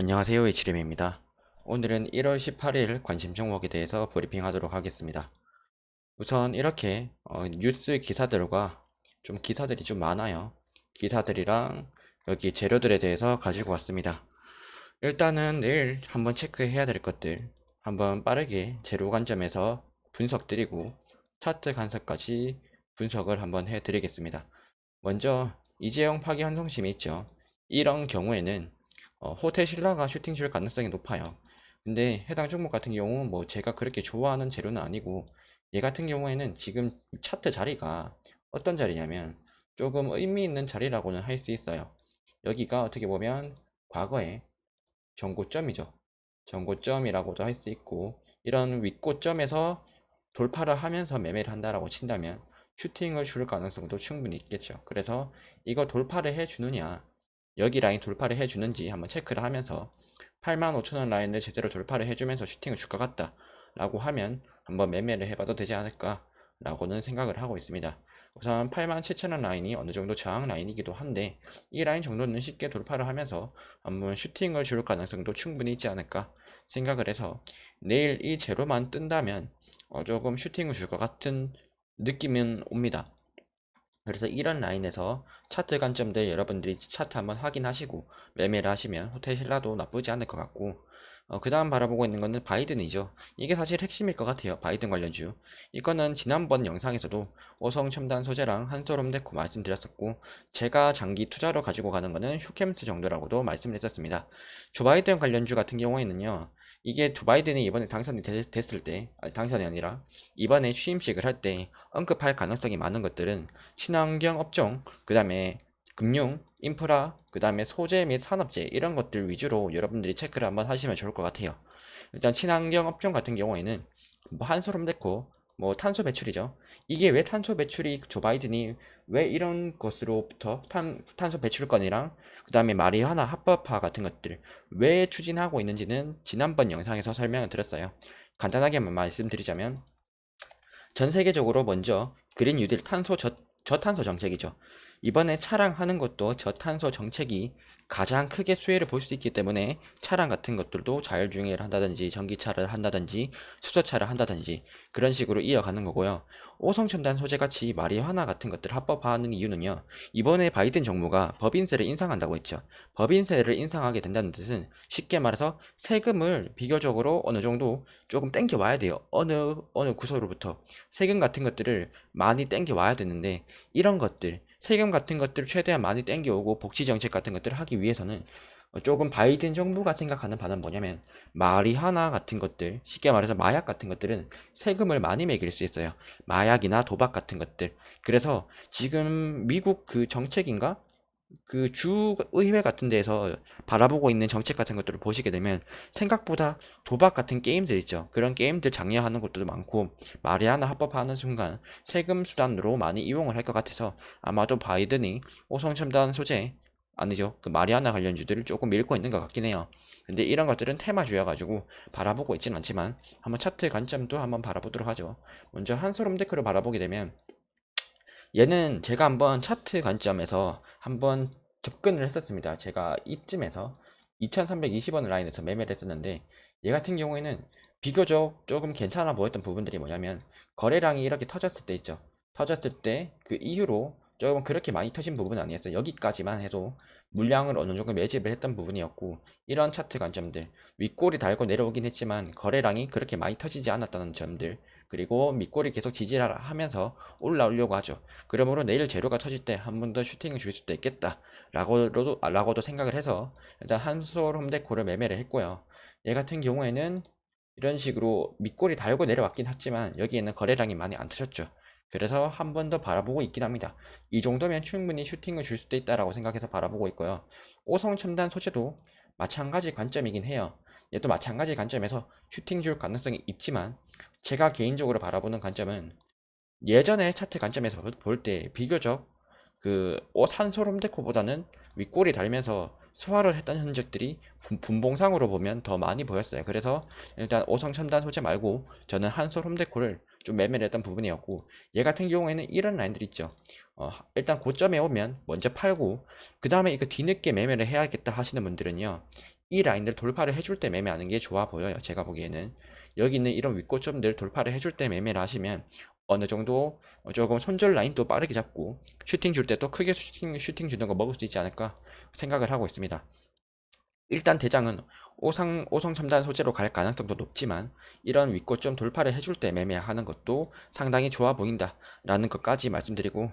안녕하세요, 이치림입니다. 오늘은 1월 18일 관심 종목에 대해서 브리핑하도록 하겠습니다. 우선 이렇게 뉴스 기사들과 기사들이 좀 많아요. 기사들이랑 여기 재료들에 대해서 가지고 왔습니다. 일단은 내일 한번 체크해야 될 것들 한번 빠르게 재료 관점에서 분석 드리고 차트 간섭까지 분석을 한번 해드리겠습니다. 먼저 이재용 파기 환송심이 있죠. 이런 경우에는 호텔 신라가 슈팅 줄 가능성이 높아요. 근데 해당 종목 같은 경우는 뭐 제가 그렇게 좋아하는 재료는 아니고, 얘 같은 경우에는 지금 차트 자리가 어떤 자리냐면 조금 의미 있는 자리라고는 할 수 있어요. 여기가 어떻게 보면 과거에 전고점이죠. 전고점이라고도 할 수 있고, 이런 윗고점에서 돌파를 하면서 매매를 한다라고 친다면 슈팅을 줄 가능성도 충분히 있겠죠. 그래서 이거 돌파를 해주느냐, 여기 라인 돌파를 해주는지 한번 체크를 하면서 85,000원 라인을 제대로 돌파를 해주면서 슈팅을 줄 것 같다 라고 하면 한번 매매를 해봐도 되지 않을까 라고는 생각을 하고 있습니다. 우선 87,000원 라인이 어느 정도 저항 라인이기도 한데, 이 라인 정도는 쉽게 돌파를 하면서 한번 슈팅을 줄 가능성도 충분히 있지 않을까 생각을 해서, 내일 이 재료만 뜬다면 조금 슈팅을 줄 것 같은 느낌은 옵니다. 그래서 이런 라인에서 차트 관점들 여러분들이 차트 한번 확인하시고 매매를 하시면 호텔 신라도 나쁘지 않을 것 같고, 그 다음 바라보고 있는 거는 바이든이죠. 이게 사실 핵심일 것 같아요. 바이든 관련주. 이거는 지난번 영상에서도 오성 첨단 소재랑 한솔홈데코 말씀드렸었고, 제가 장기 투자로 가지고 가는 거는 휴캠스 정도라고도 말씀을 했었습니다. 조 바이든 관련주 같은 경우에는요, 이게 조 바이든이 이번에 당선이 됐을 때, 아니, 당선이 아니라 이번에 취임식을 할 때 언급할 가능성이 많은 것들은 친환경 업종, 그 다음에 금융, 인프라, 그 다음에 소재 및 산업재, 이런 것들 위주로 여러분들이 체크를 한번 하시면 좋을 것 같아요. 일단 친환경 업종 같은 경우에는 뭐 한솔홈데코, 뭐 탄소 배출이죠. 이게 왜 탄소 배출이, 조 바이든이 왜 이런 것으로부터 탄소 배출권이랑 그 다음에 마리화나 합법화 같은 것들 왜 추진하고 있는지는 지난번 영상에서 설명을 드렸어요. 간단하게만 말씀드리자면, 전 세계적으로 먼저 그린 뉴딜 저탄소 정책이죠. 이번에 차량 하는 것도 저탄소 정책이 가장 크게 수혜를 볼 수 있기 때문에 차량 같은 것들도 자율주행을 한다든지 전기차를 한다든지 수소차를 한다든지 그런 식으로 이어가는 거고요. 오성첨단 소재같이 마리화나 같은 것들 합법화하는 이유는요, 이번에 바이든 정부가 법인세를 인상한다고 했죠. 법인세를 인상하게 된다는 뜻은 쉽게 말해서 세금을 비교적으로 어느 정도 조금 땡겨 와야 돼요. 어느 구소로부터 세금 같은 것들을 많이 땡겨 와야 되는데, 이런 것들 세금 같은 것들을 최대한 많이 땡겨 오고 복지 정책 같은 것들을 하기 위해서는 조금 바이든 정부가 생각하는 바는 뭐냐면, 마리화나 같은 것들, 쉽게 말해서 마약 같은 것들은 세금을 많이 매길 수 있어요. 마약이나 도박 같은 것들. 그래서 지금 미국 그 정책인가, 그 주의회 같은 데에서 바라보고 있는 정책 같은 것들을 보시게 되면, 생각보다 도박 같은 게임들 있죠. 그런 게임들 장려하는 것도 많고, 마리아나 합법화하는 순간 세금 수단으로 많이 이용을 할 것 같아서 아마도 바이든이 오성첨단 소재, 아니죠, 그 마리아나 관련주들을 조금 밀고 있는 것 같긴 해요. 근데 이런 것들은 테마주여가지고 바라보고 있진 않지만 한번 차트 관점도 한번 바라보도록 하죠. 먼저 한솔홈데크를 바라보게 되면, 얘는 제가 한번 차트 관점에서 한번 접근을 했었습니다. 제가 이쯤에서 2320원 라인에서 매매를 했었는데, 얘 같은 경우에는 비교적 조금 괜찮아 보였던 부분들이 뭐냐면, 거래량이 이렇게 터졌을 때 있죠. 터졌을 때 그 이후로 조금 그렇게 많이 터진 부분은 아니었어요. 여기까지만 해도 물량을 어느 정도 매집을 했던 부분이었고, 이런 차트 관점들, 윗골이 달고 내려오긴 했지만 거래량이 그렇게 많이 터지지 않았다는 점들, 그리고 밑골이 계속 지지하면서 올라오려고 하죠. 그러므로 내일 재료가 터질 때 한 번 더 슈팅을 줄 수도 있겠다 라고도 생각을 해서 일단 한솔 홈데코를 매매를 했고요. 얘 같은 경우에는 이런 식으로 밑골이 달고 내려왔긴 했지만 여기에는 거래량이 많이 안 터졌죠. 그래서 한 번 더 바라보고 있긴 합니다. 이 정도면 충분히 슈팅을 줄 수도 있다라고 생각해서 바라보고 있고요. 오성첨단 소재도 마찬가지 관점이긴 해요. 얘도 마찬가지 관점에서 슈팅 줄 가능성이 있지만, 제가 개인적으로 바라보는 관점은 예전에 차트 관점에서 볼 때 비교적 그 옷 한 솔 홈데코보다는 윗골이 달면서 소화를 했던 흔적들이 분봉상으로 보면 더 많이 보였어요. 그래서 일단 오성 첨단 소재 말고 저는 한솔 홈데코를 좀 매매를 했던 부분이었고, 얘 같은 경우에는 이런 라인들 있죠. 일단 고점에 오면 먼저 팔고 그 다음에 이거 뒤늦게 매매를 해야겠다 하시는 분들은요, 이 라인들 돌파를 해줄 때 매매하는 게 좋아 보여요. 제가 보기에는 여기 있는 이런 윗고점들 돌파를 해줄 때 매매를 하시면 어느 정도 조금 손절 라인도 빠르게 잡고 슈팅 줄 때 또 크게 슈팅 주는 거 먹을 수 있지 않을까 생각을 하고 있습니다. 일단 대장은 오성 첨단 소재로 갈 가능성도 높지만 이런 윗고점 돌파를 해줄 때 매매하는 것도 상당히 좋아 보인다 라는 것까지 말씀드리고,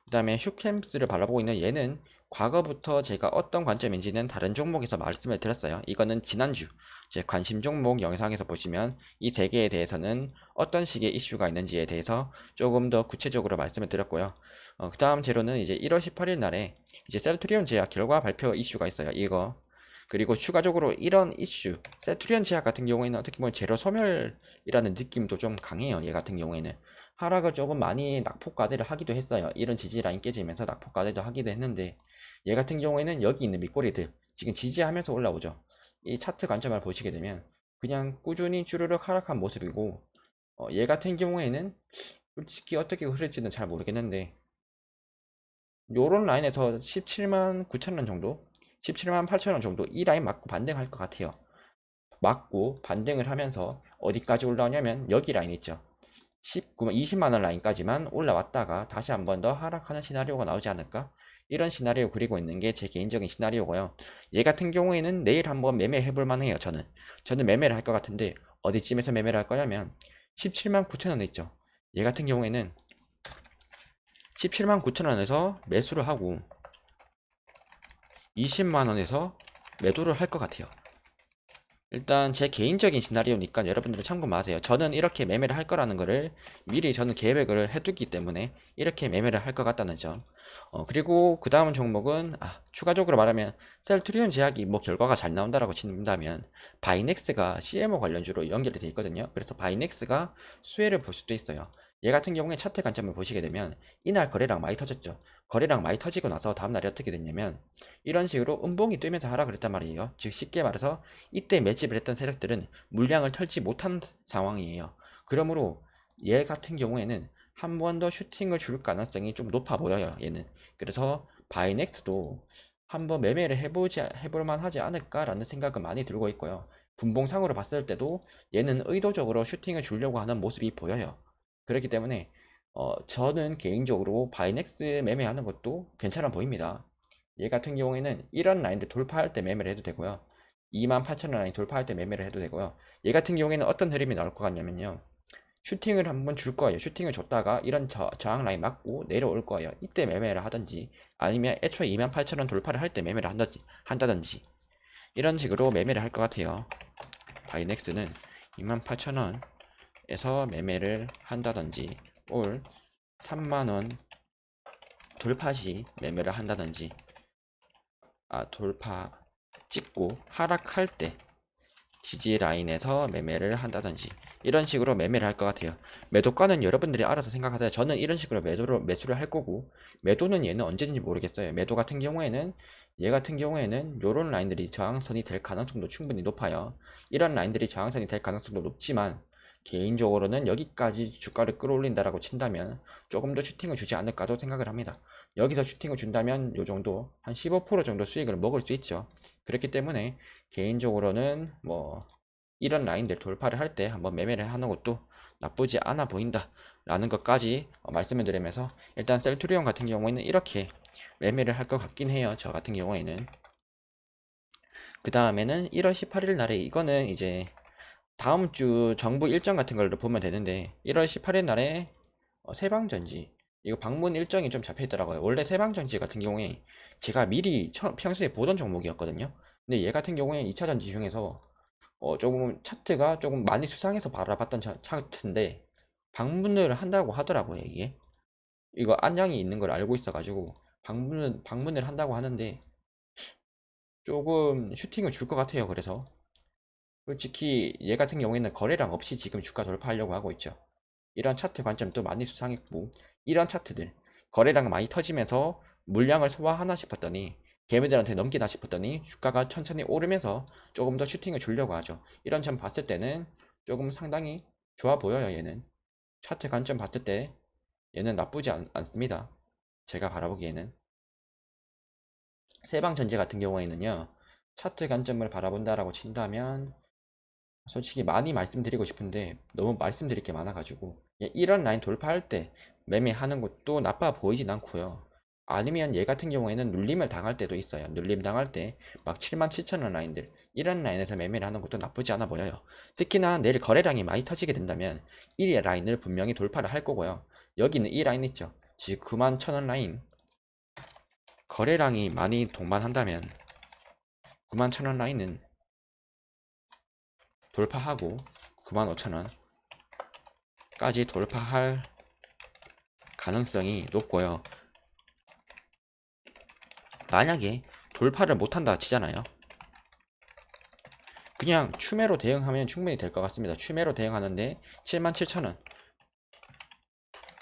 그 다음에 휴캠스를 바라보고 있는 얘는 과거부터 제가 어떤 관점인지는 다른 종목에서 말씀을 드렸어요. 이거는 지난주 제 관심 종목 영상에서 보시면 이 세 개에 대해서는 어떤 식의 이슈가 있는지에 대해서 조금 더 구체적으로 말씀을 드렸고요. 그 다음 재료는 이제 1월 18일 날에 이제 셀트리온 제약 결과 발표 이슈가 있어요. 이거 그리고 추가적으로 이런 이슈, 세트리온 제약 같은 경우에는 어떻게 보면 재료 소멸이라는 느낌도 좀 강해요. 얘 같은 경우에는 하락을 조금 많이 낙폭과대를 하기도 했어요. 이런 지지 라인 깨지면서 낙폭과대도 하기도 했는데, 얘 같은 경우에는 여기 있는 밑꼬리들 지금 지지하면서 올라오죠. 이 차트 관점을 보시게 되면 그냥 꾸준히 주르륵 하락한 모습이고, 얘 같은 경우에는 솔직히 어떻게 흐를지는 잘 모르겠는데 요런 라인에서 17만 9천 원 정도, 17만 8천 원 정도 이 라인 맞고 반등할 것 같아요. 맞고 반등을 하면서 어디까지 올라오냐면 여기 라인 있죠. 19만 20만 원 라인까지만 올라왔다가 다시 한 번 더 하락하는 시나리오가 나오지 않을까? 이런 시나리오 그리고 있는 게 제 개인적인 시나리오고요. 얘 같은 경우에는 내일 한번 매매해 볼 만해요. 저는 매매를 할 것 같은데 어디쯤에서 매매를 할 거냐면 17만 9천 원 있죠. 얘 같은 경우에는 17만 9천 원에서 매수를 하고 20만 원에서 매도를 할 것 같아요. 일단 제 개인적인 시나리오니까 여러분들은 참고하세요. 저는 이렇게 매매를 할 거라는 거를 미리 저는 계획을 해두기 때문에 이렇게 매매를 할 것 같다는 점. 그리고 그 다음 종목은 추가적으로 말하면 셀트리온 제약이 뭐 결과가 잘 나온다라고 친다면 바이넥스가 CMO 관련주로 연결이 되어 있거든요. 그래서 바이넥스가 수혜를 볼 수도 있어요. 얘 같은 경우에 차트 관점을 보시게 되면 이날 거래량 많이 터졌죠. 거래량 많이 터지고 나서 다음날이 어떻게 됐냐면 이런 식으로 음봉이 뜨면서 하락을 했단 말이에요. 즉 쉽게 말해서 이때 매집을 했던 세력들은 물량을 털지 못한 상황이에요. 그러므로 얘 같은 경우에는 한 번 더 슈팅을 줄 가능성이 좀 높아 보여요. 얘는. 그래서 바이넥스도 한번 매매를 해볼 만하지 않을까라는 생각은 많이 들고 있고요. 분봉상으로 봤을 때도 얘는 의도적으로 슈팅을 주려고 하는 모습이 보여요. 그렇기 때문에 저는 개인적으로 바이넥스 매매하는 것도 괜찮아 보입니다. 얘 같은 경우에는 이런 라인들 돌파할 때 매매를 해도 되고요. 28,000원 라인 돌파할 때 매매를 해도 되고요. 얘 같은 경우에는 어떤 흐름이 나올 것 같냐면요. 슈팅을 한번 줄 거예요. 슈팅을 줬다가 이런 저항 라인 맞고 내려올 거예요. 이때 매매를 하든지 아니면 애초에 28,000원 돌파를 할 때 매매를 한다든지 이런 식으로 매매를 할 것 같아요. 바이넥스는 28,000원에서 매매를 한다든지 올 3만원 돌파 시 매매를 한다든지 돌파 찍고 하락할 때 지지 라인에서 매매를 한다든지 이런 식으로 매매를 할 것 같아요. 매도가는 여러분들이 알아서 생각하세요. 저는 이런 식으로 매수를 할 거고, 매도는 얘는 언제든지 모르겠어요. 매도 같은 경우에는 얘 같은 경우에는 요런 라인들이 저항선이 될 가능성도 충분히 높아요. 이런 라인들이 저항선이 될 가능성도 높지만 개인적으로는 여기까지 주가를 끌어올린다라고 친다면 조금 더 슈팅을 주지 않을까도 생각을 합니다. 여기서 슈팅을 준다면 요 정도 한 15% 정도 수익을 먹을 수 있죠. 그렇기 때문에 개인적으로는 뭐 이런 라인들 돌파를 할 때 한번 매매를 하는 것도 나쁘지 않아 보인다 라는 것까지 말씀을 드리면서, 일단 셀트리온 같은 경우에는 이렇게 매매를 할 것 같긴 해요. 저 같은 경우에는. 그 다음에는 1월 18일 날에 이거는 이제 다음 주 정부 일정 같은 걸 보면 되는데 1월 18일 날에 세방전지 이거 방문 일정이 좀 잡혀 있더라고요. 원래 세방전지 같은 경우에 제가 미리 평소에 보던 종목이었거든요. 근데 얘 같은 경우에 2차전지 중에서 조금 차트가 조금 많이 수상해서 바라봤던 차트인데 방문을 한다고 하더라고요. 이거 안양이 있는 걸 알고 있어가지고 방문을 한다고 하는데 조금 슈팅을 줄 것 같아요. 그래서 솔직히 얘 같은 경우에는 거래량 없이 지금 주가 돌파하려고 하고 있죠. 이런 차트 관점도 많이 수상했고, 이런 차트들 거래량 많이 터지면서 물량을 소화하나 싶었더니 개미들한테 넘기나 싶었더니 주가가 천천히 오르면서 조금 더 슈팅을 주려고 하죠. 이런 점 봤을 때는 조금 상당히 좋아 보여요. 얘는 차트 관점 봤을 때 얘는 나쁘지 않습니다. 제가 바라보기에는 세방전지 같은 경우에는요, 차트 관점을 바라본다라고 친다면 솔직히 많이 말씀드리고 싶은데 너무 말씀드릴 게 많아가지고 이런 라인 돌파할 때 매매하는 것도 나빠 보이진 않고요. 아니면 얘 같은 경우에는 눌림을 당할 때도 있어요. 눌림 당할 때 막 77,000원 라인들 이런 라인에서 매매를 하는 것도 나쁘지 않아 보여요. 특히나 내일 거래량이 많이 터지게 된다면 이 라인을 분명히 돌파를 할 거고요. 여기는 이 라인 있죠. 지금 91,000원 라인 거래량이 많이 동반한다면 91,000원 라인은 돌파하고 95,000원까지 돌파할 가능성이 높고요. 만약에 돌파를 못한다 치잖아요. 그냥 추매로 대응하면 충분히 될 것 같습니다. 추매로 대응하는데 77,000원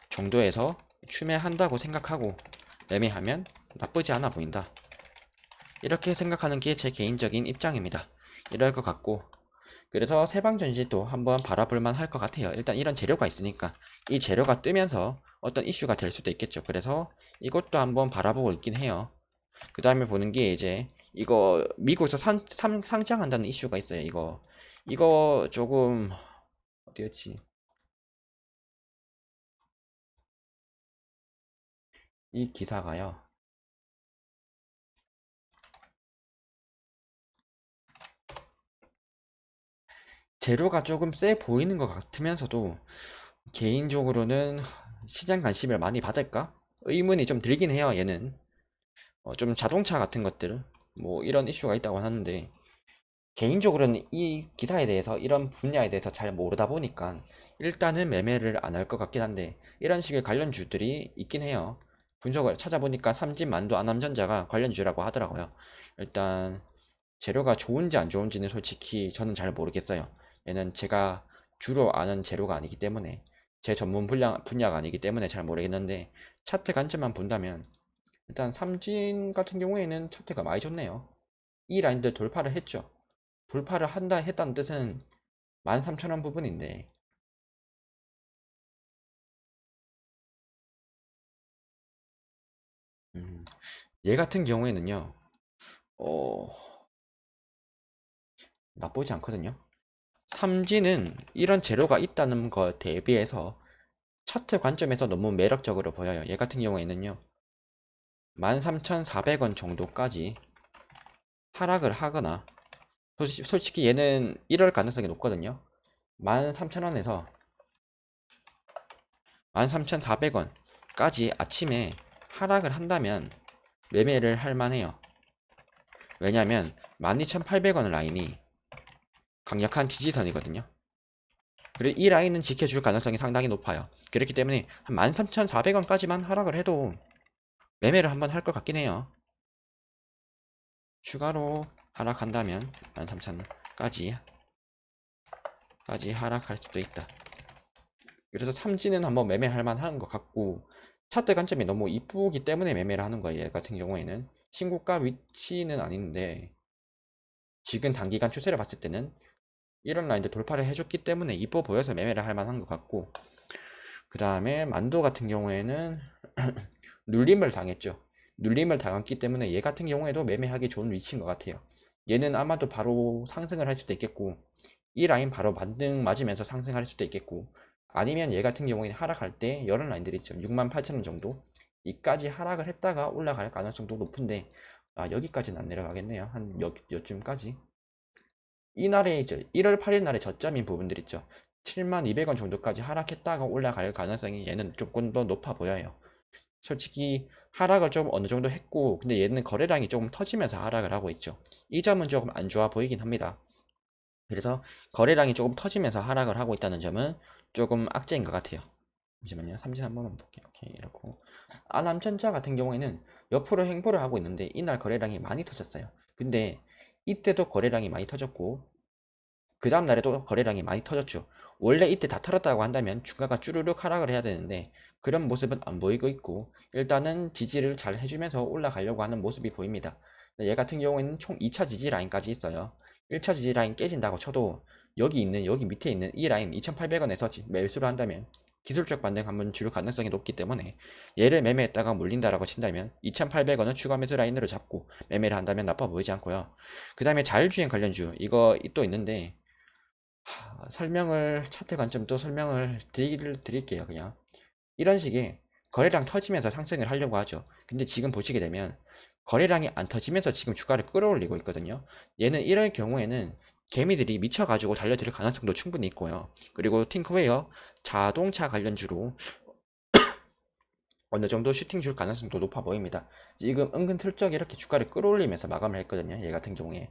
정도에서 추매한다고 생각하고 매매하면 나쁘지 않아 보인다. 이렇게 생각하는 게 제 개인적인 입장입니다. 이럴 것 같고, 그래서 세방전지도 한번 바라볼만 할 것 같아요. 일단 이런 재료가 있으니까 이 재료가 뜨면서 어떤 이슈가 될 수도 있겠죠. 그래서 이것도 한번 바라보고 있긴 해요. 그 다음에 보는 게 이제 이거 미국에서 상장한다는 이슈가 있어요. 이거 조금 어디였지? 이 기사가요. 재료가 조금 세 보이는 것 같으면서도 개인적으로는 시장 관심을 많이 받을까? 의문이 좀 들긴 해요. 얘는 좀 자동차 같은 것들 뭐 이런 이슈가 있다고 하는데 개인적으로는 이 기사에 대해서 이런 분야에 대해서 잘 모르다 보니까 일단은 매매를 안 할 것 같긴 한데 이런 식의 관련주들이 있긴 해요. 분석을 찾아보니까 삼진만도 안암전자가 관련주라고 하더라고요. 일단 재료가 좋은지 안 좋은지는 솔직히 저는 잘 모르겠어요. 얘는 제가 주로 아는 재료가 아니기 때문에 제 전문 분야가 아니기 때문에 잘 모르겠는데 차트 관점만 본다면 일단 삼진 같은 경우에는 차트가 많이 좋네요. 이 라인들 돌파를 했죠. 돌파를 했다는 뜻은 13,000원 부분인데 음, 얘 같은 경우에는요 어, 나쁘지 않거든요. 삼진은 이런 재료가 있다는 것 대비해서 차트 관점에서 너무 매력적으로 보여요. 얘 같은 경우에는요 13,400원 정도까지 하락을 하거나 솔직히 얘는 이럴 가능성이 높거든요. 13,000원에서 13,400원까지 아침에 하락을 한다면 매매를 할 만해요. 왜냐면 12,800원 라인이 강력한 지지선이거든요. 그리고 이 라인은 지켜줄 가능성이 상당히 높아요. 그렇기 때문에 한 13,400원까지만 하락을 해도 매매를 한번 할 것 같긴 해요. 추가로 하락한다면 13,000원까지 하락할 수도 있다. 그래서 삼지는 한번 매매할 만한 것 같고 차트 관점이 너무 이쁘기 때문에 매매를 하는 거예요. 얘 같은 경우에는 신고가 위치는 아닌데 지금 단기간 추세를 봤을 때는 이런 라인들 돌파를 해줬기 때문에 이뻐 보여서 매매를 할 만한 것 같고 그 다음에 만도 같은 경우에는 눌림을 당했죠. 눌림을 당했기 때문에 얘 같은 경우에도 매매하기 좋은 위치인 것 같아요. 얘는 아마도 바로 상승을 할 수도 있겠고 이 라인 바로 반등 맞으면서 상승할 수도 있겠고 아니면 얘 같은 경우에는 하락할 때 이런 라인들이 있죠. 68,000원 정도 이까지 하락을 했다가 올라갈 가능성도 높은데 여기까지는 안 내려가겠네요. 한 여쯤까지 이날에 이제 1월 8일 날에 저점인 부분들 있죠. 72,000원 정도까지 하락했다가 올라갈 가능성이 얘는 조금 더 높아 보여요. 솔직히 하락을 좀 어느 정도 했고 근데 얘는 거래량이 조금 터지면서 하락을 하고 있죠. 이 점은 조금 안 좋아 보이긴 합니다. 그래서 거래량이 조금 터지면서 하락을 하고 있다는 점은 조금 악재인 것 같아요. 잠시만요. 삼진 한 번만 볼게요. 오케이, 이렇고 아남전자 같은 경우에는 옆으로 횡보를 하고 있는데 이날 거래량이 많이 터졌어요. 근데 이때도 거래량이 많이 터졌고 그 다음 날에도 거래량이 많이 터졌죠. 원래 이때 다 털었다고 한다면 주가가 쭈르륵 하락을 해야 되는데 그런 모습은 안 보이고 있고 일단은 지지를 잘 해주면서 올라가려고 하는 모습이 보입니다. 얘 같은 경우에는 총 2차 지지 라인까지 있어요. 1차 지지 라인 깨진다고 쳐도 여기 밑에 있는 이 라인 2,800원에서 매수를 한다면 기술적 반등 한번 줄 가능성이 높기 때문에 얘를 매매했다가 몰린다라고 친다면 2,800원은 추가 매수 라인으로 잡고 매매를 한다면 나빠 보이지 않고요. 그 다음에 자율주행 관련주 이거 또 있는데 설명을 차트 관점 또 설명을 드릴게요. 그냥 이런 식의 거래량 터지면서 상승을 하려고 하죠. 근데 지금 보시게 되면 거래량이 안 터지면서 지금 주가를 끌어올리고 있거든요. 얘는 이럴 경우에는 개미들이 미쳐가지고 달려들 가능성도 충분히 있고요. 그리고 팅크웨어 자동차 관련주로 어느 정도 슈팅 줄 가능성도 높아 보입니다. 지금 은근 슬쩍 이렇게 주가를 끌어올리면서 마감을 했거든요. 얘 같은 경우에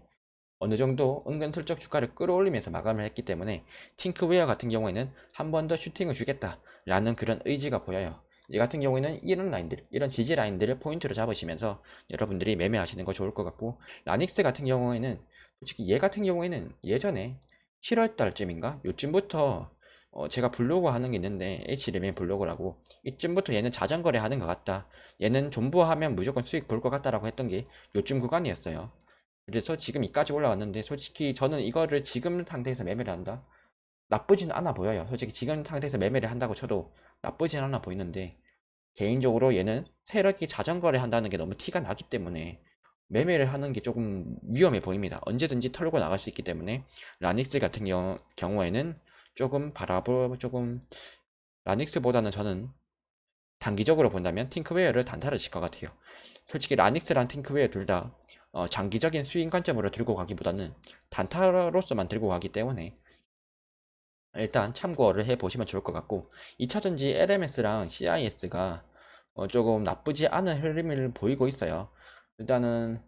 어느 정도 은근 슬쩍 주가를 끌어올리면서 마감을 했기 때문에 팅크웨어 같은 경우에는 한 번 더 슈팅을 주겠다라는 그런 의지가 보여요. 이 같은 경우에는 이런 라인들, 이런 지지 라인들을 포인트로 잡으시면서 여러분들이 매매하시는 거 좋을 것 같고, 라닉스 같은 경우에는 솔직히 얘 같은 경우에는 예전에 7월 달쯤인가 요쯤부터 제가 블로그 하는 게 있는데 H리맨 블로그라고, 이쯤부터 얘는 자전거래 하는 것 같다, 얘는 존버하면 무조건 수익 볼 것 같다라고 했던 게 요쯤 구간이었어요. 그래서 지금 이까지 올라왔는데 솔직히 저는 이거를 지금 상태에서 매매를 한다? 나쁘진 않아 보여요. 솔직히 지금 상태에서 매매를 한다고 쳐도 나쁘진 않아 보이는데, 개인적으로 얘는 세력이 자전거를 한다는 게 너무 티가 나기 때문에 매매를 하는 게 조금 위험해 보입니다. 언제든지 털고 나갈 수 있기 때문에 라닉스 같은 경우에는 조금 라닉스보다는 저는 단기적으로 본다면 팅크웨어를 단타를 칠 것 같아요. 솔직히 라닉스랑 팅크웨어 둘 다 장기적인 스윙 관점으로 들고 가기보다는 단타로서만 들고 가기 때문에 일단 참고를 해 보시면 좋을 것 같고, 2차전지 LMS랑 CIS가 조금 나쁘지 않은 흐름을 보이고 있어요. 일단은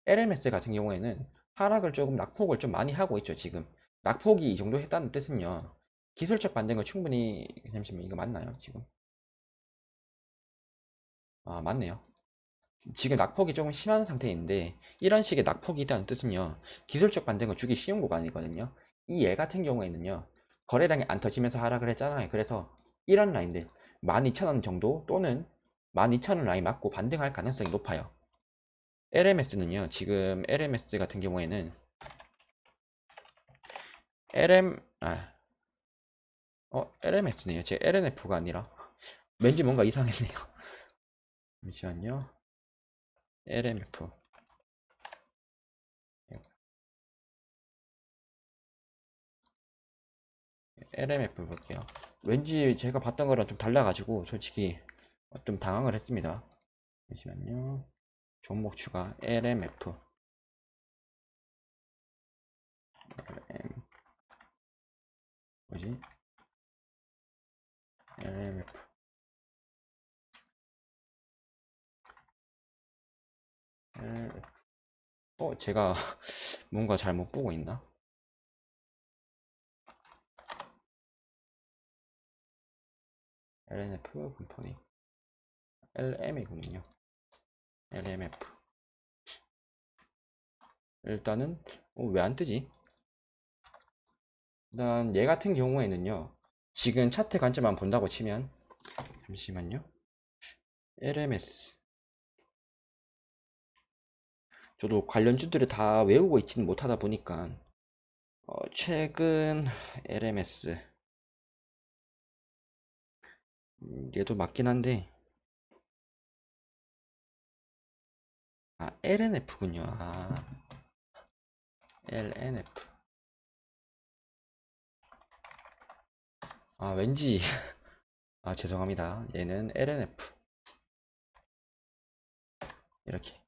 LMS 같은 경우에는 하락을 조금 낙폭을 좀 많이 하고 있죠. 지금 낙폭이 이 정도 했다는 뜻은요, 기술적 반등을 충분히, 잠시만 이거 맞나요 지금? 아 맞네요. 지금 낙폭이 조금 심한 상태인데, 이런 식의 낙폭이 있다는 뜻은요, 기술적 반등을 주기 쉬운 구간이거든요. 이 얘 같은 경우에는요, 거래량이 안 터지면서 하락을 했잖아요. 그래서 이런 라인들 12,000원 정도 또는 12,000원 라인 맞고 반등할 가능성이 높아요. LMS는요, 지금 LMS 같은 경우에는 LM LMS네요. 제 LNF가 아니라 왠지 뭔가 이상했네요. 잠시만요. LMF LMF 볼게요. 왠지 제가 봤던 거랑 좀 달라가지고 솔직히 좀 당황을 했습니다. 잠시만요. 종목 추가 LMF LM 뭐지? LMF LMF 제가 뭔가 잘못 보고 있나? LNF 컴퍼니 LM이군요. LMF 일단은 왜 안 뜨지? 일단 얘 같은 경우에는요, 지금 차트 관점만 본다고 치면, 잠시만요. LMS 저도 관련주들을 다 외우고 있지는 못하다 보니까 최근 LMS 얘도 맞긴 한데, LNF군요. LNF 왠지 죄송합니다. 얘는 LNF 이렇게,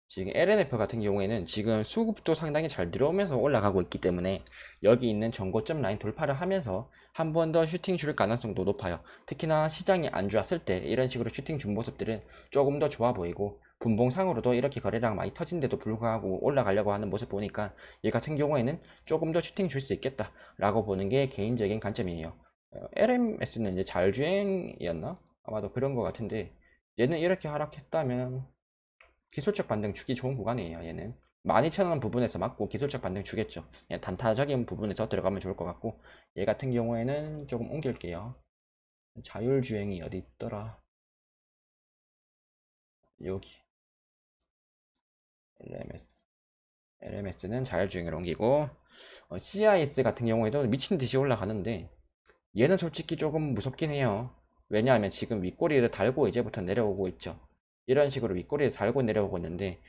지금 LNF 같은 경우에는 지금 수급도 상당히 잘 들어오면서 올라가고 있기 때문에 여기 있는 전고점 라인 돌파를 하면서 한 번 더 슈팅 줄 가능성도 높아요. 특히나 시장이 안 좋았을 때 이런 식으로 슈팅 준 모습들은 조금 더 좋아 보이고, 분봉상으로도 이렇게 거래량 많이 터진데도 불구하고 올라가려고 하는 모습 보니까 얘 같은 경우에는 조금 더 슈팅 줄 수 있겠다 라고 보는 게 개인적인 관점이에요. LMS는 이제 자율주행이었나? 아마도 그런 것 같은데, 얘는 이렇게 하락했다면 기술적 반등 주기 좋은 구간이에요. 얘는 12,000원 부분에서 맞고 기술적 반등 주겠죠. 그냥 단타적인 부분에서 들어가면 좋을 것 같고, 얘 같은 경우에는 조금 옮길게요. 자율주행이 어디 있더라? 여기 LMS LMS는 자율주행을 옮기고, CIS 같은 경우에도 미친듯이 올라가는데 얘는 솔직히 조금 무섭긴 해요. 왜냐하면 지금 윗꼬리를 달고 이제부터 내려오고 있죠. 이런 식으로 윗꼬리를 달고 내려오고 있는데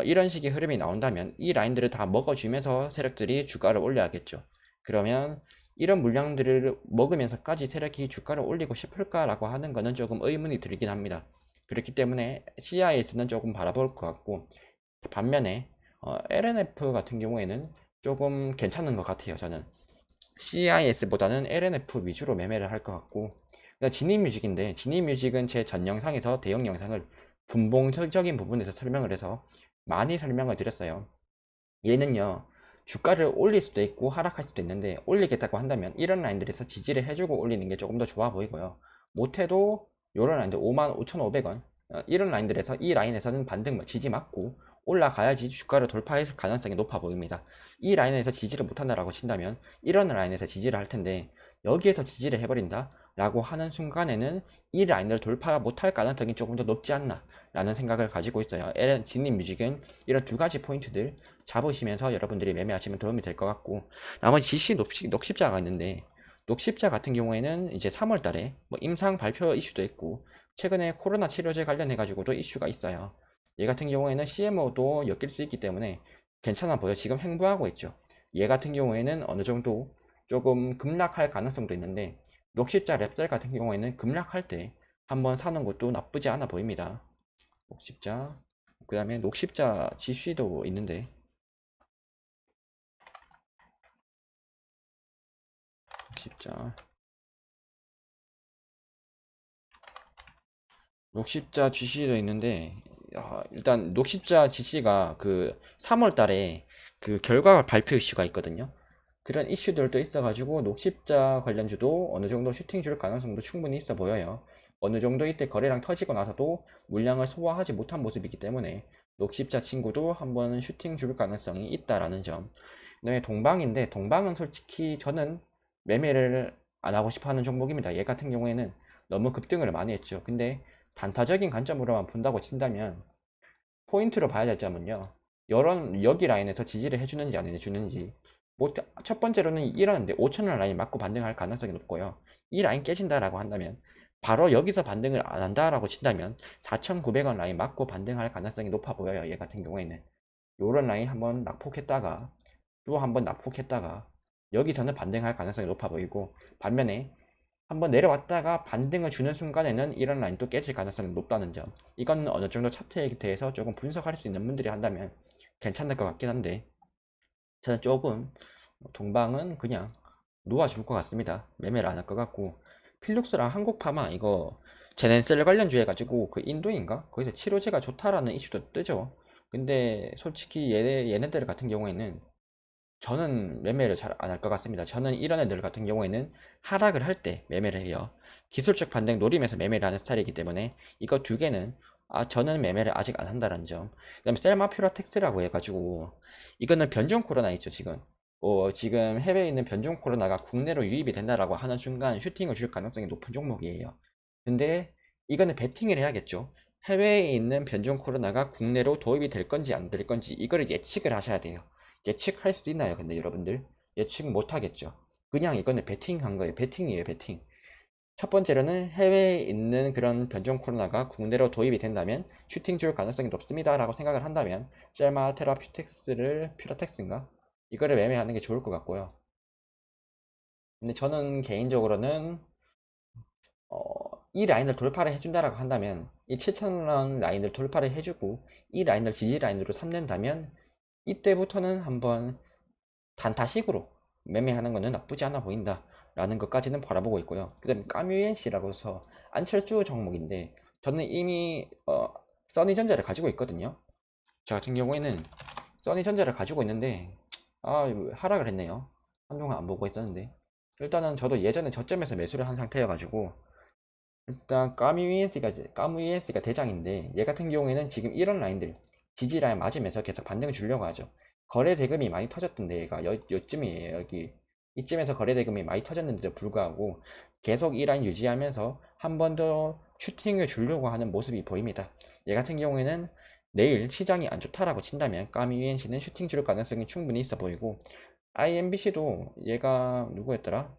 이런 식의 흐름이 나온다면 이 라인들을 다 먹어주면서 세력들이 주가를 올려야겠죠. 그러면 이런 물량들을 먹으면서까지 세력이 주가를 올리고 싶을까라고 하는 거는 조금 의문이 들긴 합니다. 그렇기 때문에 CIS는 조금 바라볼 것 같고, 반면에 LNF 같은 경우에는 조금 괜찮은 것 같아요. 저는 CIS보다는 LNF 위주로 매매를 할 것 같고, 지니뮤직인데, 지니뮤직은 제 전 영상에서 대형 영상을 분봉적인 부분에서 설명을 해서 많이 설명을 드렸어요. 얘는요, 주가를 올릴 수도 있고 하락할 수도 있는데, 올리겠다고 한다면 이런 라인들에서 지지를 해주고 올리는 게 조금 더 좋아 보이고요. 못해도 이런 라인들 55,500원, 이런 라인들에서 이 라인에서는 반등 지지 맞고 올라가야지 주가를 돌파했을 가능성이 높아 보입니다. 이 라인에서 지지를 못한다라고 친다면 이런 라인에서 지지를 할 텐데, 여기에서 지지를 해버린다 라고 하는 순간에는 이 라인을 돌파 못할 가능성이 조금 더 높지 않나 라는 생각을 가지고 있어요. 진입뮤직은 이런 두 가지 포인트들 잡으시면서 여러분들이 매매하시면 도움이 될 것 같고, 나머지 GC 녹십자가 있는데, 녹십자 같은 경우에는 이제 3월 달에 뭐 임상 발표 이슈도 있고 최근에 코로나 치료제 관련해 가지고도 이슈가 있어요. 얘 같은 경우에는 CMO도 엮일 수 있기 때문에 괜찮아 보여. 지금 횡보하고 있죠. 얘 같은 경우에는 어느 정도 조금 급락할 가능성도 있는데, 녹십자 랩셀 같은 경우에는 급락할 때 한번 사는 것도 나쁘지 않아 보입니다. 녹십자, 그 다음에 녹십자 GC도 있는데, 녹십자 녹십자 GC도 있는데, 일단 녹십자 GC가 그 3월 달에 그 결과 발표 이슈가 있거든요. 그런 이슈들도 있어가지고 녹십자 관련주도 어느 정도 슈팅 줄 가능성도 충분히 있어 보여요. 어느 정도 이때 거래량 터지고 나서도 물량을 소화하지 못한 모습이기 때문에 녹십자 친구도 한번 슈팅 줄 가능성이 있다라는 점. 그다음에 동방인데, 동방은 솔직히 저는 매매를 안 하고 싶어 하는 종목입니다. 얘 같은 경우에는 너무 급등을 많이 했죠. 근데 단타적인 관점으로만 본다고 친다면 포인트로 봐야 될 점은요, 여기 라인에서 지지를 해주는지 안 해주는지. 첫 번째로는 이러는데 5천원 라인 맞고 반등할 가능성이 높고요. 이 라인 깨진다라고 한다면, 바로 여기서 반등을 안 한다라고 친다면 4,900원 라인 맞고 반등할 가능성이 높아 보여요. 얘 같은 경우에는 요런 라인 한번 낙폭했다가 또 한번 낙폭했다가 여기서는 반등할 가능성이 높아 보이고, 반면에 한번 내려왔다가 반등을 주는 순간에는 이런 라인도 깨질 가능성이 높다는 점. 이건 어느 정도 차트에 대해서 조금 분석할 수 있는 분들이 한다면 괜찮을 것 같긴 한데, 저는 조금 동방은 그냥 놓아줄 것 같습니다. 매매를 안 할 것 같고, 필룩스랑 한국파마 이거 제넨셀 관련주 해가지고 그 인도인가? 거기서 치료제가 좋다라는 이슈도 뜨죠. 근데 솔직히 얘네들 같은 경우에는 저는 매매를 잘 안 할 것 같습니다. 저는 이런 애들 같은 경우에는 하락을 할 때 매매를 해요. 기술적 반등 노리면서 매매를 하는 스타일이기 때문에 이거 두 개는 저는 매매를 아직 안 한다는 점. 그 다음에 셀마퓨라텍스라고 해가지고, 이거는 변종 코로나 있죠 지금. 지금 해외에 있는 변종 코로나가 국내로 유입이 된다라고 하는 순간 슈팅을 줄 가능성이 높은 종목이에요. 근데 이거는 베팅을 해야겠죠. 해외에 있는 변종 코로나가 국내로 도입이 될 건지 안 될 건지 이거를 예측을 하셔야 돼요. 예측할 수 있나요? 근데 여러분들 예측 못 하겠죠. 그냥 이거는 베팅한 거예요. 베팅이에요, 베팅. 첫 번째로는 해외에 있는 그런 변종 코로나가 국내로 도입이 된다면 슈팅 줄 가능성이 높습니다 라고 생각을 한다면 셀마 테라퓨텍스를 퓨라텍스인가? 이거를 매매하는 게 좋을 것 같고요. 근데 저는 개인적으로는 이 라인을 돌파를 해준다라고 한다면, 이 7,000원 라인을 돌파를 해주고 이 라인을 지지 라인으로 삼는다면 이때부터는 한번 단타식으로 매매하는 것은 나쁘지 않아 보인다 라는 것까지는 바라보고 있고요. 그 다음에 까뮤엔씨라고 해서 안철수 종목인데, 저는 이미 써니전자를 가지고 있거든요. 저 같은 경우에는 써니전자를 가지고 있는데 하락을 했네요. 한동안 안 보고 있었는데, 일단은 저도 예전에 저점에서 매수를 한 상태여가지고, 일단 까뮤이엔스가 대장인데, 얘 같은 경우에는 지금 이런 라인들 지지 라인 맞으면서 계속 반등을 주려고 하죠. 거래 대금이 많이 터졌던데, 얘가 요쯤이에요. 여기 이쯤에서 거래 대금이 많이 터졌는데도 불구하고 계속 이 라인 유지하면서 한 번 더 슈팅을 주려고 하는 모습이 보입니다. 얘 같은 경우에는 내일 시장이 안 좋다라고 친다면 까뮤이엔스는 슈팅 줄 가능성이 충분히 있어 보이고, IMBC도 얘가 누구였더라?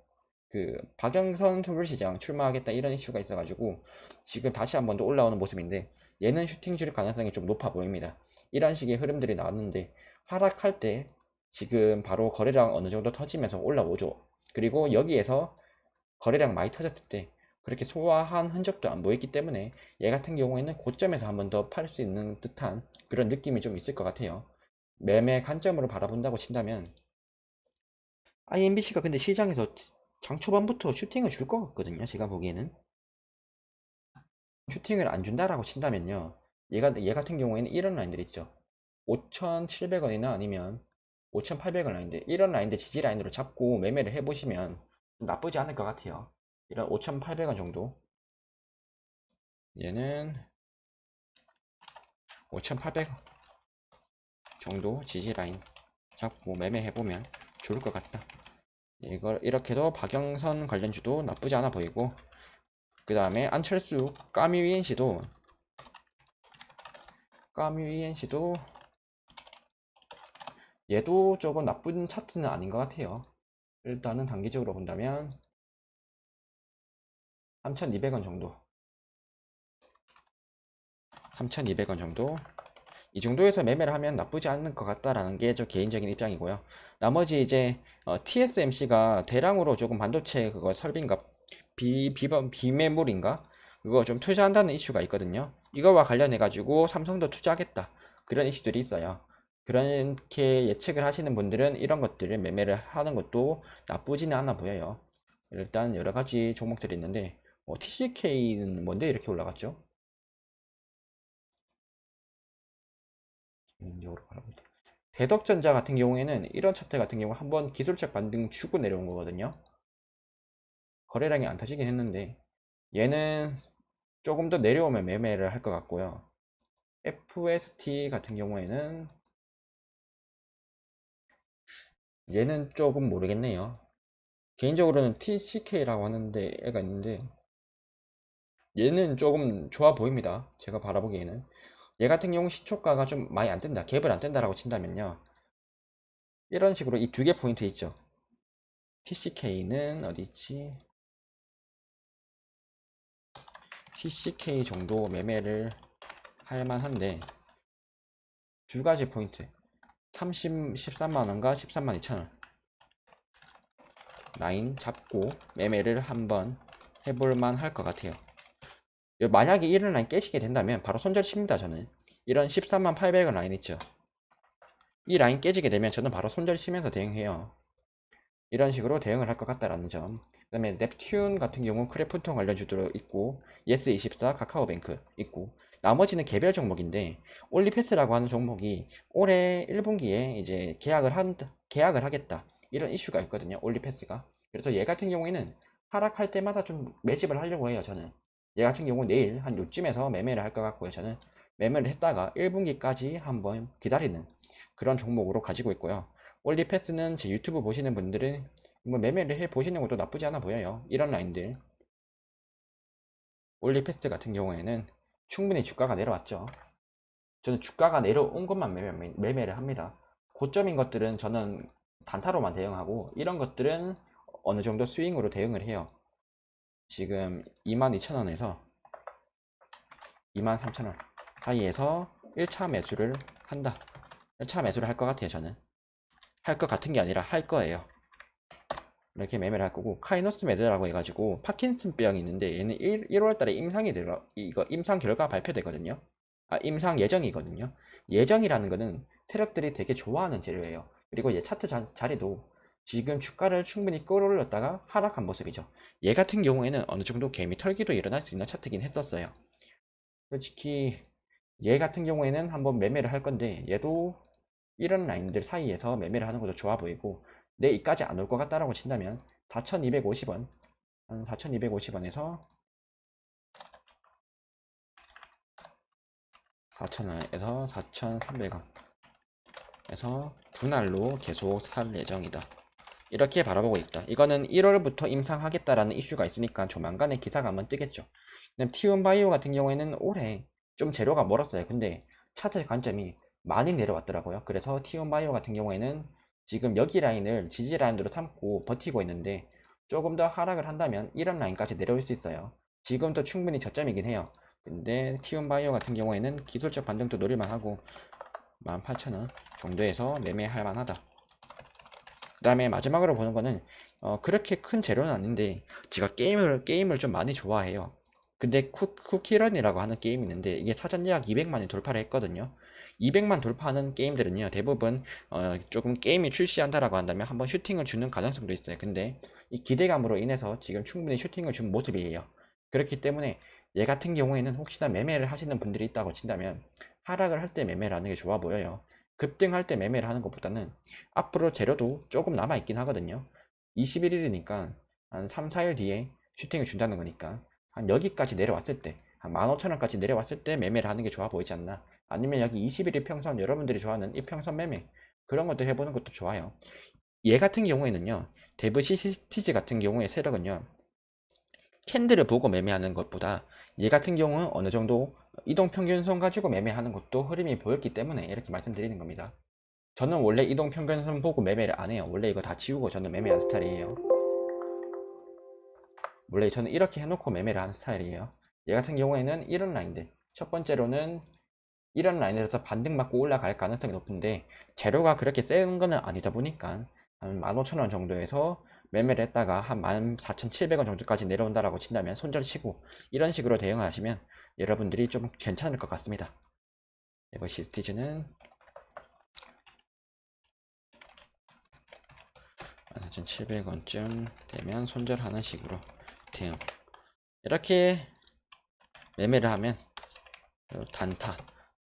그 박영선 서울시장 출마하겠다 이런 이슈가 있어가지고 지금 다시 한 번 더 올라오는 모습인데 얘는 슈팅 줄 가능성이 좀 높아 보입니다. 이런 식의 흐름들이 나왔는데 하락할 때 지금 바로 거래량 어느 정도 터지면서 올라오죠. 그리고 여기에서 거래량 많이 터졌을 때 그렇게 소화한 흔적도 안 보였기 때문에 얘 같은 경우에는 고점에서 한 번 더 팔 수 있는 듯한 그런 느낌이 좀 있을 것 같아요. 매매 관점으로 바라본다고 친다면 IMBC가 근데 시장에서 장 초반부터 슈팅을 줄 것 같거든요. 제가 보기에는 슈팅을 안 준다라고 친다면요. 얘 같은 경우에는 이런 라인들 있죠. 5,700원이나 아니면 5,800원 라인들 이런 라인들 지지 라인으로 잡고 매매를 해보시면 나쁘지 않을 것 같아요. 이런 5,800원 정도 얘는 5,800원 정도 지지 라인 잡고 매매해보면 좋을 것 같다. 이걸 이렇게도 박영선 관련주도 나쁘지 않아 보이고 그 다음에 안철수 까뮤 ENC도 얘도 조금 나쁜 차트는 아닌 것 같아요. 일단은 단기적으로 본다면 3,200원 정도 3,200원 정도 이 정도에서 매매를 하면 나쁘지 않을 것 같다라는 게 저 개인적인 입장이고요. 나머지 이제 TSMC가 대량으로 조금 반도체 그거 설비인가 비매물인가 그거 좀 투자한다는 이슈가 있거든요. 이거와 관련해 가지고 삼성도 투자하겠다 그런 이슈들이 있어요. 그렇게 예측을 하시는 분들은 이런 것들을 매매를 하는 것도 나쁘지는 않아 보여요. 일단 여러 가지 종목들이 있는데 TCK는 뭔데 이렇게 올라갔죠? 개인적으로 바라보다. 대덕전자 같은 경우에는 이런 차트 같은 경우 한번 기술적 반등 주고 내려온 거거든요. 거래량이 안 터지긴 했는데 얘는 조금 더 내려오면 매매를 할 것 같고요. FST 같은 경우에는 얘는 조금 모르겠네요. 개인적으로는 TCK라고 하는데 애가 있는데 얘는 조금 좋아 보입니다. 제가 바라보기에는 얘 같은 경우 시초가가 좀 많이 안 뜬다, 갭을 안 뜬다라고 친다면요. 이런 식으로 이 두 개 포인트 있죠. TCK는 어디 있지? TCK 정도 매매를 할 만한데 두 가지 포인트 13만원과 13만 2천원 라인 잡고 매매를 한번 해볼만 할 것 같아요. 만약에 이런 라인 깨지게 된다면 바로 손절 칩니다. 저는 이런 13만 800원 라인 있죠. 이 라인 깨지게 되면 저는 바로 손절 치면서 대응해요. 이런 식으로 대응을 할 것 같다라는 점. 그 다음에 넵튠 같은 경우 크래프톤 관련주도 있고 예스24 카카오뱅크 있고 나머지는 개별 종목인데 올리패스라고 하는 종목이 올해 1분기에 이제 계약을 하겠다 이런 이슈가 있거든요. 올리패스가. 그래서 얘 같은 경우에는 하락할 때마다 좀 매집을 하려고 해요. 저는 얘 같은 경우 내일 한 요쯤에서 매매를 할 것 같고요. 저는 매매를 했다가 1분기까지 한번 기다리는 그런 종목으로 가지고 있고요. 올리패스는 제 유튜브 보시는 분들은 뭐 매매를 해 보시는 것도 나쁘지 않아 보여요. 이런 라인들 올리패스 같은 경우에는 충분히 주가가 내려왔죠. 저는 주가가 내려온 것만 매매를 합니다. 고점인 것들은 저는 단타로만 대응하고 이런 것들은 어느 정도 스윙으로 대응을 해요. 지금 22,000원에서 23,000원 사이에서 1차 매수를 한다. 1차 매수를 할 것 같아요. 저는 할 것 같은 게 아니라 할 거예요. 이렇게 매매를 할 거고 카이노스 매드라고 해가지고 파킨슨병이 있는데 얘는 1월 달에 이거 임상 결과 발표되거든요. 임상 예정이거든요. 예정이라는 거는 세력들이 되게 좋아하는 재료예요. 그리고 얘 차트 자리도 지금 주가를 충분히 끌어올렸다가 하락한 모습이죠. 얘 같은 경우에는 어느 정도 개미 털기도 일어날 수 있는 차트긴 했었어요. 솔직히 얘 같은 경우에는 한번 매매를 할 건데 얘도 이런 라인들 사이에서 매매를 하는 것도 좋아 보이고 내 이까지 안 올 것 같다라고 친다면 4,250원 한 4,250원에서 4,000원에서 4,300원 에서 분할로 계속 살 예정이다. 이렇게 바라보고 있다. 이거는 1월부터 임상하겠다라는 이슈가 있으니까 조만간에 기사가 한번 뜨겠죠. T1바이오 같은 경우에는 올해 좀 재료가 멀었어요. 근데 차트 관점이 많이 내려왔더라고요. 그래서 T1바이오 같은 경우에는 지금 여기 라인을 지지 라인으로 삼고 버티고 있는데 조금 더 하락을 한다면 이런 라인까지 내려올 수 있어요. 지금도 충분히 저점이긴 해요. 근데 티움바이오 같은 경우에는 기술적 반등도 노릴만 하고 18,000원 정도에서 매매할 만하다. 그 다음에 마지막으로 보는 거는 그렇게 큰 재료는 아닌데 제가 게임을 좀 많이 좋아해요. 근데 쿠키런이라고 하는 게임이 있는데 이게 사전 예약 200만이 돌파를 했거든요. 200만 돌파하는 게임들은요 대부분 조금 게임이 출시한다라고 한다면 한번 슈팅을 주는 가능성도 있어요. 근데 이 기대감으로 인해서 지금 충분히 슈팅을 준 모습이에요. 그렇기 때문에 얘 같은 경우에는 혹시나 매매를 하시는 분들이 있다고 친다면 하락을 할 때 매매를 하는 게 좋아 보여요. 급등할 때 매매를 하는 것보다는 앞으로 재료도 조금 남아있긴 하거든요. 21일이니까 한 3, 4일 뒤에 슈팅을 준다는 거니까 한 여기까지 내려왔을 때 한 15,000원까지 내려왔을 때 매매를 하는 게 좋아 보이지 않나. 아니면 여기 21일 평선, 여러분들이 좋아하는 이 평선 매매 그런 것도 해보는 것도 좋아요. 얘 같은 경우에는요 데브 CCTG 같은 경우의 세력은요 캔들을 보고 매매하는 것보다 얘 같은 경우는 어느 정도 이동평균선 가지고 매매하는 것도 흐름이 보였기 때문에 이렇게 말씀드리는 겁니다. 저는 원래 이동평균선 보고 매매를 안 해요. 원래 이거 다 지우고 저는 매매하는 스타일이에요. 원래 저는 이렇게 해놓고 매매를 하는 스타일이에요. 얘 같은 경우에는 이런 라인들, 첫 번째로는 이런 라인에서 반등받고 올라갈 가능성이 높은데 재료가 그렇게 센 거는 아니다 보니까 한 15,000원 정도에서 매매를 했다가 한 14,700원 정도까지 내려온다라고 친다면 손절치고 이런 식으로 대응하시면 여러분들이 좀 괜찮을 것 같습니다. 이거 시스티즈는 14,700원쯤 되면 손절하는 식으로 대응. 이렇게 매매를 하면 단타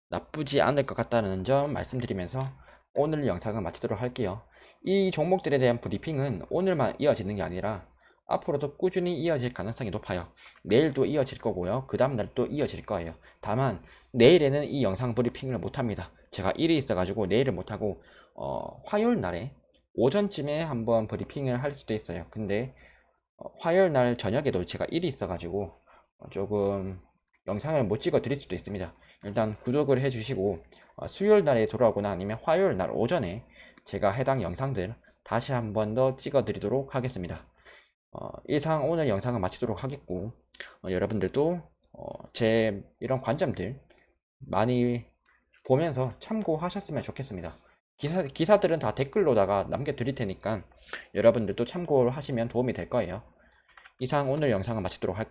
나쁘지 않을 것 같다는 점 말씀드리면서 오늘 영상을 마치도록 할게요. 이 종목들에 대한 브리핑은 오늘만 이어지는 게 아니라 앞으로도 꾸준히 이어질 가능성이 높아요. 내일도 이어질 거고요. 그 다음날 또 이어질 거예요. 다만 내일에는 이 영상 브리핑을 못합니다. 제가 일이 있어가지고 내일을 못하고 화요일 날에 오전쯤에 한번 브리핑을 할 수도 있어요. 근데 화요일 날 저녁에도 제가 일이 있어가지고 조금 영상을 못 찍어 드릴 수도 있습니다. 일단 구독을 해주시고 수요일 날에 돌아오거나 아니면 화요일 날 오전에 제가 해당 영상들 다시 한번 더 찍어 드리도록 하겠습니다. 이상 오늘 영상을 마치도록 하겠고 여러분들도 제 이런 관점들 많이 보면서 참고하셨으면 좋겠습니다. 기사들은 다 댓글로다가 남겨드릴 테니까 여러분들도 참고를 하시면 도움이 될 거예요. 이상 오늘 영상을 마치도록 할게요.